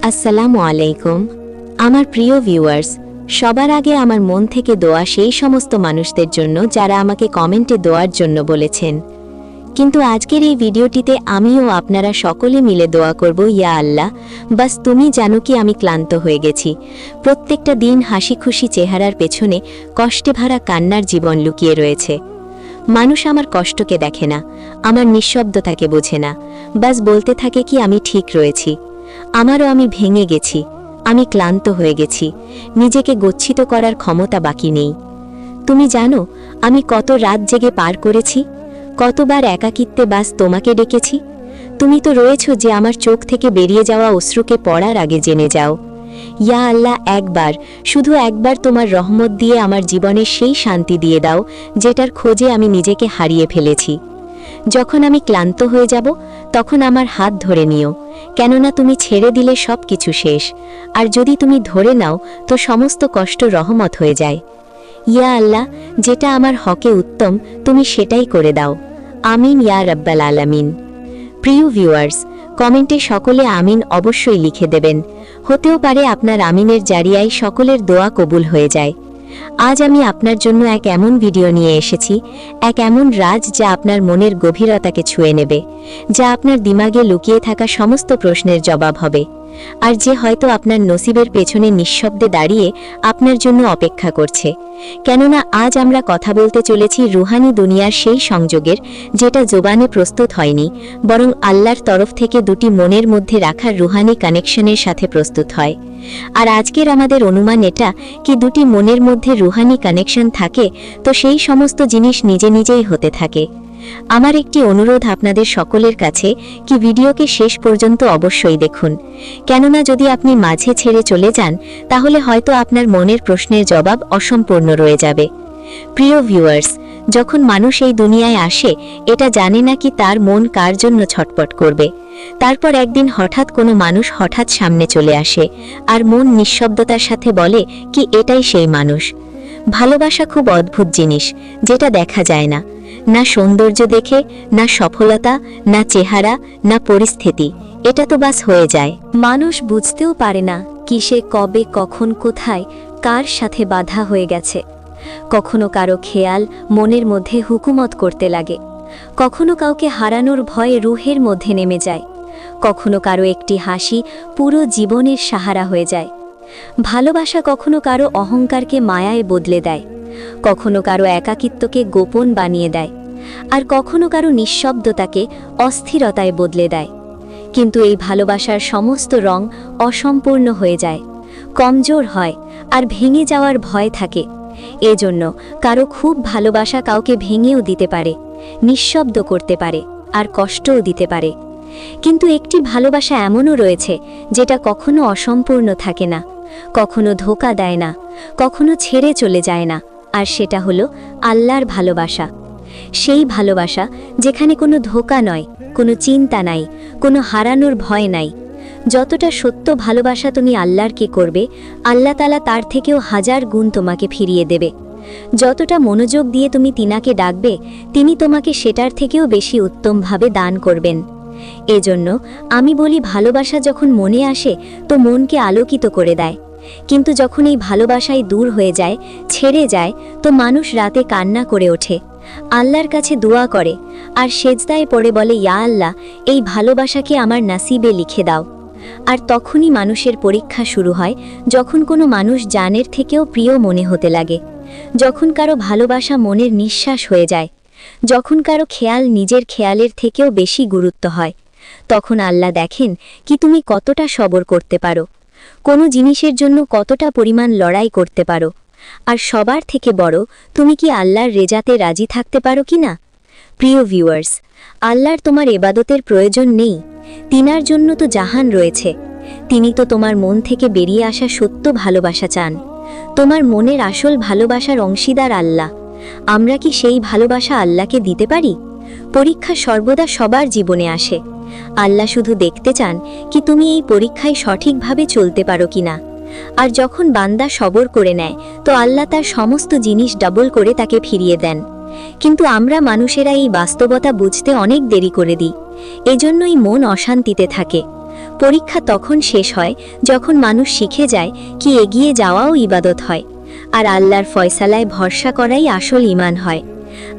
আসসালামু আলাইকুম আমার প্রিয় ভিউয়ার্স, সবার আগে আমার মন থেকে দোয়া সেই সমস্ত মানুষদের জন্য যারা আমাকে কমেন্টে দোয়ার জন্য বলেছেন। কিন্তু আজকের এই ভিডিওটিতে আমিও আপনারা সকলে মিলে দোয়া করব, ইয়া আল্লাহ, বাস তুমি জানো কি আমি ক্লান্ত হয়ে গেছি। প্রত্যেকটা দিন হাসি খুশি চেহারার পেছনে কষ্টে ভরা কান্নার জীবন লুকিয়ে রয়েছে। মানুষ আমার কষ্টকে দেখে না, আমার নিঃশব্দতাকে বোঝে না, বাস বলতে থাকে কি আমি ঠিক রয়েছি। আমারও আমি ভেঙে গেছি, আমি ক্লান্ত হয়ে গেছি, নিজেকে গচ্ছিত করার ক্ষমতা বাকি নেই। তুমি জানো আমি কত রাত জেগে পার করেছি, কতবার একাকিত্বে বাস তোমাকে ডেকেছি। তুমি তো রয়েছো যে আমার চোখ থেকে বেরিয়ে যাওয়া অশ্রুকে পড়ার আগে জেনে যাও। ইয়া আল্লাহ, একবার, শুধু একবার তোমার রহমত দিয়ে আমার জীবনে সেই শান্তি দিয়ে দাও যেটার খোঁজে আমি নিজেকে হারিয়ে ফেলেছি। যখন আমি ক্লান্ত হয়ে যাব তখন আমার হাত ধরে নিও, কেননা তুমি ছেড়ে দিলে সব কিছু শেষ, আর যদি তুমি ধরে নাও তো সমস্ত কষ্ট রহমত হয়ে যায়। ইয়া আল্লাহ, যেটা আমার হকে উত্তম তুমি সেটাই করে দাও। আমিন ইয়া রাব্বাল আলামিন। প্রিয় ভিউয়ার্স, কমেন্টে সকলে আমিন অবশ্যই লিখে দেবেন। হতেও পারে আপনার আমিনের জারিয়ায় সকলের দোয়া কবুল হয়ে যায়। আজ আমি আপনার জন্য এক এমন ভিডিও নিয়ে এসেছি, এক এমন রাজ যা আপনার মনের গভীরতাকে ছুঁয়ে নেবে, যা আপনার দিমাগে লুকিয়ে থাকা সমস্ত প্রশ্নের জবাব হবে, আর যে হয়তো আপনার নসিবের পেছনে নিঃশব্দে দাঁড়িয়ে আপনার জন্য অপেক্ষা করছে। কেননা আজ আমরা কথা বলতে চলেছি রুহানি দুনিয়ার সেই সংযোগের, যেটা জোবানে প্রস্তুত হয়নি, বরং আল্লাহর তরফ থেকে দুটি মনের মধ্যে রাখার রুহানি কানেকশনের সাথে প্রস্তুত হয়। আর আজকের আমাদের অনুমান এটা কি দুটি মনের মধ্যে রুহানি কানেকশন থাকে তো সেই সমস্ত জিনিস নিজে নিজেই হতে থাকে। আমার একটি অনুরোধ আপনাদের সকলের কাছে, কি ভিডিওকে শেষ পর্যন্ত অবশ্যই দেখুন, কেননা যদি আপনি মাঝে ছেড়ে চলে যান তাহলে হয়তো আপনার মনের প্রশ্নের জবাব অসম্পূর্ণ রয়ে যাবে। প্রিয় ভিউয়ার্স, যখন মানুষ এই দুনিয়ায় আসে এটা জানে না কি তার মন কার জন্য ছটপট করবে। তারপর একদিন হঠাৎ কোনো মানুষ হঠাৎ সামনে চলে আসে, আর মন নিঃশব্দতার সাথে বলে কি এটাই সেই মানুষ। ভালোবাসা খুব অদ্ভুত জিনিস, যেটা দেখা যায় না, না সৌন্দর্য দেখে, না সফলতা, না চেহারা, না পরিস্থিতি, এটা তো বাস হয়ে যায়। মানুষ বুঝতেও পারে না কি সে কবে, কখন, কোথায়, কার সাথে বাধা হয়ে গেছে। কখনো কারো খেয়াল মনের মধ্যে হুকুমত করতে লাগে, কখনো কাউকে হারানোর ভয়ে রুহের মধ্যে নেমে যায়, কখনো কারো একটি হাসি পুরো জীবনের সাহারা হয়ে যায়। ভালোবাসা কখনো কারো অহংকারকে মায়ায় বদলে দেয়, কখনো কারো একাকিত্বকে গোপন বানিয়ে দেয়, আর কখনো কারো নিঃশব্দতাকে অস্থিরতায় বদলে দেয়। কিন্তু এই ভালোবাসার সমস্ত রং অসম্পূর্ণ হয়ে যায়, কমজোর হয়, আর ভেঙে যাওয়ার ভয় থাকে। এজন্য কারো খুব ভালোবাসা কাউকে ভেঙেও দিতে পারে, নিঃশব্দ করতে পারে, আর কষ্টও দিতে পারে। কিন্তু একটি ভালোবাসা এমনও রয়েছে যেটা কখনো অসম্পূর্ণ থাকে না, কখনো ধোঁকা দেয় না, কখনো ছেড়ে চলে যায় না, আর সেটা হলো আল্লাহর ভালোবাসা। সেই ভালোবাসা যেখানে কোনো ধোঁকা নয়, কোনো চিন্তা নাই, কোনো হারানোর ভয় নাই। যতটা সত্য ভালোবাসা তুমি আল্লাহরকে করবে, আল্লাহ তাআলা তার থেকেও 1000 গুণ তোমাকে ফিরিয়ে দেবে। যতটা মনোযোগ দিয়ে তুমি তিনাকে ডাকবে, তিনি তোমাকে সেটার থেকেও বেশি উত্তমভাবে দান করবেন। এজন্য আমি বলি, ভালোবাসা যখন মনে আসে তো মনকে আলোকিত করে দেয়, কিন্তু যখন এই ভালোবাসাই দূর হয়ে যায়, ছেড়ে যায়, তো মানুষ রাতে কান্না করে ওঠে, আল্লাহর কাছে দোয়া করে, আর সেজদায় পড়ে বলে, ইয়া আল্লাহ, এই ভালোবাসাকে আমার নাসিবে লিখে দাও। আর তখনই মানুষের পরীক্ষা শুরু হয়, যখন কোনো মানুষ জানের থেকেও প্রিয় মনে হতে লাগে, যখন কারো ভালোবাসা মনের নিঃশ্বাস হয়ে যায়, যখন কারো খেয়াল নিজের খেয়ালের থেকেও বেশি গুরুত্ব হয়, তখন আল্লাহ দেখেন কি তুমি কতটা সবর করতে পারো, কোনো জিনিসের জন্য কতটা পরিমাণ লড়াই করতে পারো, আর সবার থেকে বড়, তুমি কি আল্লাহর রেজাতে রাজি থাকতে পারো কি না। প্রিয় ভিউয়ার্স, আল্লাহর তোমার ইবাদতের প্রয়োজন নেই, তিনার জন্য তো জাহান রয়েছে। তিনি তো তোমার মন থেকে বেরিয়ে আসা সত্য ভালোবাসা চান। তোমার মনের আসল ভালোবাসার অংশীদার আল্লাহ। আমরা কি সেই ভালোবাসা আল্লাহকে দিতে পারি? পরীক্ষা সর্বদা সবার জীবনে আসে। আল্লাহ শুধু দেখতে চান কি তুমি এই পরীক্ষায় সঠিকভাবে চলতে পারো কিনা। আর যখন বান্দা সবর করে নেয় তো আল্লাহ তার সমস্ত জিনিস ডাবল করে তাকে ফিরিয়ে দেন। কিন্তু আমরা মানুষেরা এই বাস্তবতা বুঝতে অনেক দেরি করে দিই, এজন্যই মন অশান্তিতে থাকে। পরীক্ষা তখন শেষ হয় যখন মানুষ শিখে যায় কি এগিয়ে যাওয়াও ইবাদত হয়, আর আল্লাহর ফয়সালায় ভরসা করাই আসল ঈমান হয়।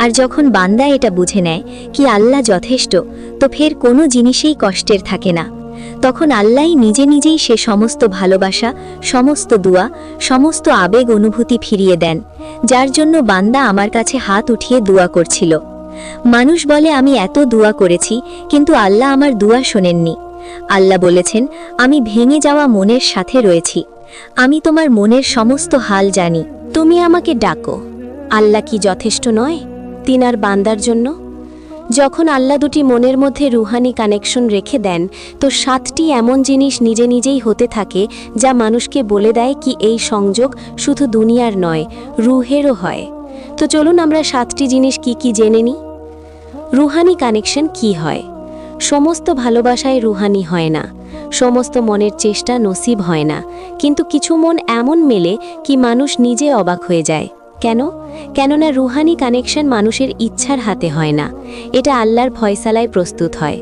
আর যখন বান্দা এটা বুঝে নেয় কি আল্লাহ যথেষ্ট, তো ফের কোনো জিনিসেই কষ্টের থাকে না। তখন আল্লাহই নিজে নিজেই সে সমস্ত ভালোবাসা, সমস্ত দুয়া, সমস্ত আবেগ অনুভূতি ফিরিয়ে দেন, যার জন্য বান্দা আমার কাছে হাত উঠিয়ে দুয়া করছিল। মানুষ বলে আমি এত দুয়া করেছি কিন্তু আল্লাহ আমার দুয়া শোনেননি। আল্লাহ বলেছেন, আমি ভেঙে যাওয়া মনের সাথে রয়েছি, আমি তোমার মনের সমস্ত হাল জানি, তুমি আমাকে ডাকো। আল্লাহ কি যথেষ্ট নয় তিনার বান্দার জন্য? যখন আল্লাহ দুটি মনের মধ্যে রুহানি কানেকশন রেখে দেন, তো 7টি এমন জিনিস নিজে নিজেই হতে থাকে যা মানুষকে বলে দেয় কি এই সংযোগ শুধু দুনিয়ার নয়, রুহেরও হয়। তো চলুন আমরা 7টি জিনিস কি কি জেনে নিই। রুহানি কানেকশন কি হয়? সমস্ত ভালোবাসায় রুহানি হয় না, সমস্ত মনের চেষ্টা নসিব হয় না, কিন্তু কিছু মন এমন মেলে কি মানুষ নিজে অবাক হয়ে যায়। কেন? কেননা রুহানি কানেকশন মানুষের ইচ্ছার হাতে হয় না, এটা আল্লাহর ফয়সালায় প্রস্তুত হয়।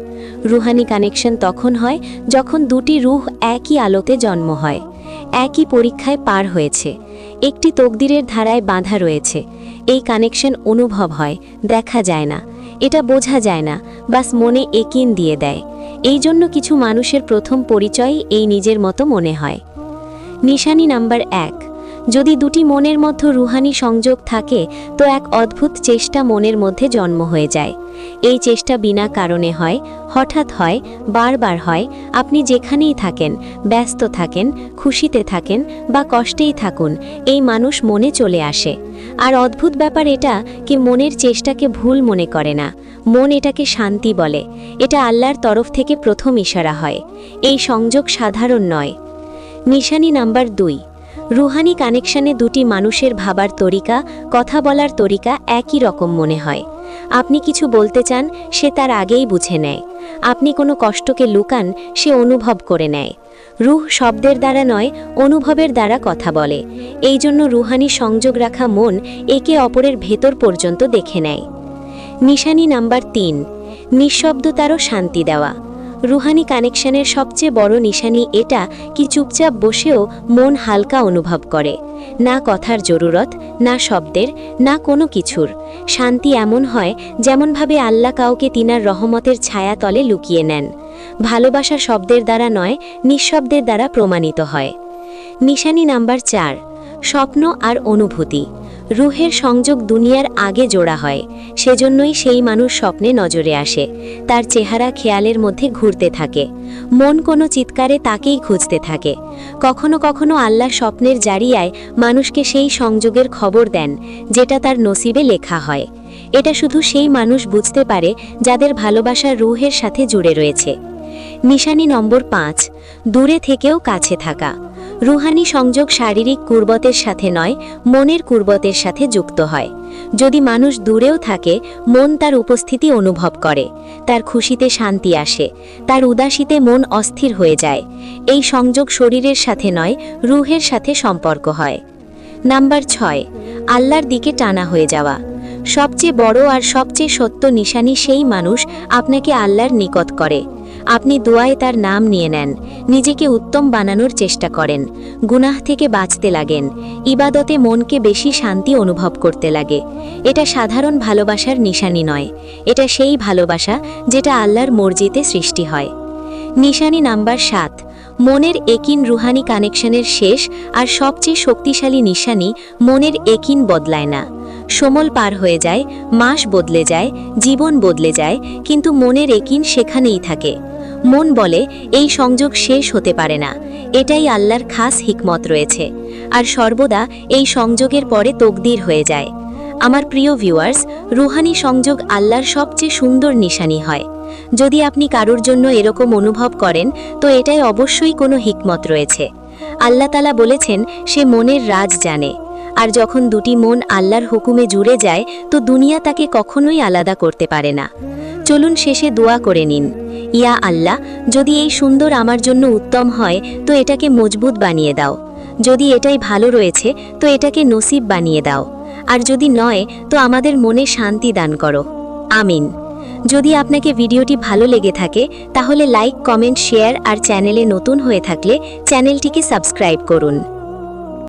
রুহানি কানেকশন তখন হয় যখন দুটি রুহ একই আলোতে জন্ম হয়, একই পরীক্ষায় পার হয়েছে, একটি তকদিরের ধারায় বাঁধা রয়েছে। এই কানেকশন অনুভব হয়, দেখা যায় না, এটা বোঝা যায় না, বাস মনে একিন দিয়ে দেয়। এই জন্য কিছু মানুষের প্রথম পরিচয় এই নিজের মতো মনে হয়। নিশানি নাম্বার 1, যদি দুটি মনের মধ্যে রুহানি সংযোগ থাকে তো এক অদ্ভুত চেষ্টা মনের মধ্যে জন্ম হয়ে যায়। এই চেষ্টা বিনা কারণে হয়, হঠাৎ হয়, বারবার হয়। আপনি যেখানেই থাকেন, ব্যস্ত থাকেন, খুশিতে থাকেন বা কষ্টেই থাকুন, এই মানুষ মনে চলে আসে। আর অদ্ভুত ব্যাপার এটা কি মনের চেষ্টাকে ভুল মনে করে না, মন এটাকে শান্তি বলে। এটা আল্লাহর তরফ থেকে প্রথম ইশারা হয়। এই সংযোগ সাধারণ নয়। নিশানি নাম্বার 2, রুহানি কানেকশনে দুটি মানুষের ভাবার তরিকা, কথা বলার তরিকা একই রকম মনে হয়। আপনি কিছু বলতে চান, সে তার আগেই বুঝে নেয়। আপনি কোনো কষ্টকে লুকান, সে অনুভব করে নেয়। রুহ শব্দের দ্বারা নয়, অনুভবের দ্বারা কথা বলে। এই জন্য রুহানি সংযোগ রাখা মন একে অপরের ভেতর পর্যন্ত দেখে নেয়। নিশানি নাম্বার 3, নিঃশব্দতারও শান্তি দেওয়া। রুহানি কানেকশনের সবচেয়ে বড় নিশানি এটা কি চুপচাপ বসেও মন হালকা অনুভব করে। না কথার জরুরত, না শব্দের, না কোনো কিছুর। শান্তি এমন হয় যেমনভাবে আল্লাহ কাউকে তিনার রহমতের ছায়া তলে লুকিয়ে নেন। ভালোবাসা শব্দের দ্বারা নয়, নিঃশব্দের দ্বারা প্রমাণিত হয়। নিশানি নাম্বার 4, স্বপ্ন আর অনুভূতি। রুহের সংযোগ দুনিয়ার আগে জোড়া হয়, সেজন্যই সেই মানুষ স্বপ্নে নজরে আসে। তার চেহারা খেয়ালের মধ্যে ঘুরতে থাকে, মন কোনো চিৎকারে তাকেই খুঁজতে থাকে। কখনো কখনো আল্লাহ স্বপ্নের জারিয়ায় মানুষকে সেই সংযোগের খবর দেন যেটা তার নসিবে লেখা হয়। এটা শুধু সেই মানুষ বুঝতে পারে যাদের ভালোবাসা রুহের সাথে জুড়ে রয়েছে। নিশানি নম্বর 5, দূরে থেকেও কাছে থাকা। রুহানি সংযোগ শারীরিক কুর্বতের সাথে নয়, মনের কুর্বতের সাথে যুক্ত হয়। যদি মানুষ দূরেও থাকে, মন তার উপস্থিতি অনুভব করে, তার খুশিতে শান্তি আসে, তার উদাসীতে মন অস্থির হয়ে যায়। এই সংযোগ শরীরের সাথে নয়, রুহের সাথে সম্পর্ক হয়। নাম্বার 6, আল্লাহর দিকে টানা হয়ে যাওয়া। সবচেয়ে বড় আর সবচেয়ে সত্য নিশানি সেই মানুষ আপনাকে আল্লাহর নিকট করে। আপনি দোয়ায় তার নাম নিয়ে নেন, নিজেকে উত্তম বানানোর চেষ্টা করেন, গুনাহ থেকে বাঁচতে লাগেন, ইবাদতে মনকে বেশি শান্তি অনুভব করতে লাগে। এটা সাধারণ ভালোবাসার নিশানি নয়, এটা সেই ভালোবাসা যেটা আল্লাহর মর্জিতে সৃষ্টি হয়। নিশানি নাম্বার 7, মনের একিন। রুহানি কানেকশনের শেষ আর সবচেয়ে শক্তিশালী নিশানি মনের একিন বদলায় না। সমল পার হয়ে যায়, মাস বদলে যায়, জীবন বদলে যায়, কিন্তু মনের একিন সেখানেই থাকে। মন বলে এই সংযোগ শেষ হতে পারে না, এটাই আল্লাহর খাস হিকমত রয়েছে, আর সর্বদা এই সংযোগের পরে তকদির হয়ে যায়। আমার প্রিয় ভিউয়ার্স, রুহানি সংযোগ আল্লাহর সবচেয়ে সুন্দর নিশানি হয়। যদি আপনি কারোর জন্য এরকম অনুভব করেন, তো এটাই অবশ্যই কোনো হিকমত রয়েছে। আল্লাহ তাআলা বলেছেন সে মনের রাজ জানে। আর যখন দুটি মন আল্লাহর হুকুমে জুড়ে যায়, তো দুনিয়া তাকে কখনোই আলাদা করতে পারে না। চলুন শেষে দোয়া করে নিন, ইয়া আল্লাহ, যদি এই সুন্দর আমার জন্য উত্তম হয় তো এটাকে মজবুত বানিয়ে দাও, যদি এটাই ভালো রয়েছে তো এটাকে নসিব বানিয়ে দাও, আর যদি নয় তো আমাদের মনে শান্তি দান করো। আমিন। যদি আপনাকে ভিডিওটি ভালো লেগে থাকে তাহলে লাইক, কমেন্ট, শেয়ার আর চ্যানেলে নতুন হয়ে থাকলে চ্যানেলটিকে সাবস্ক্রাইব করুন।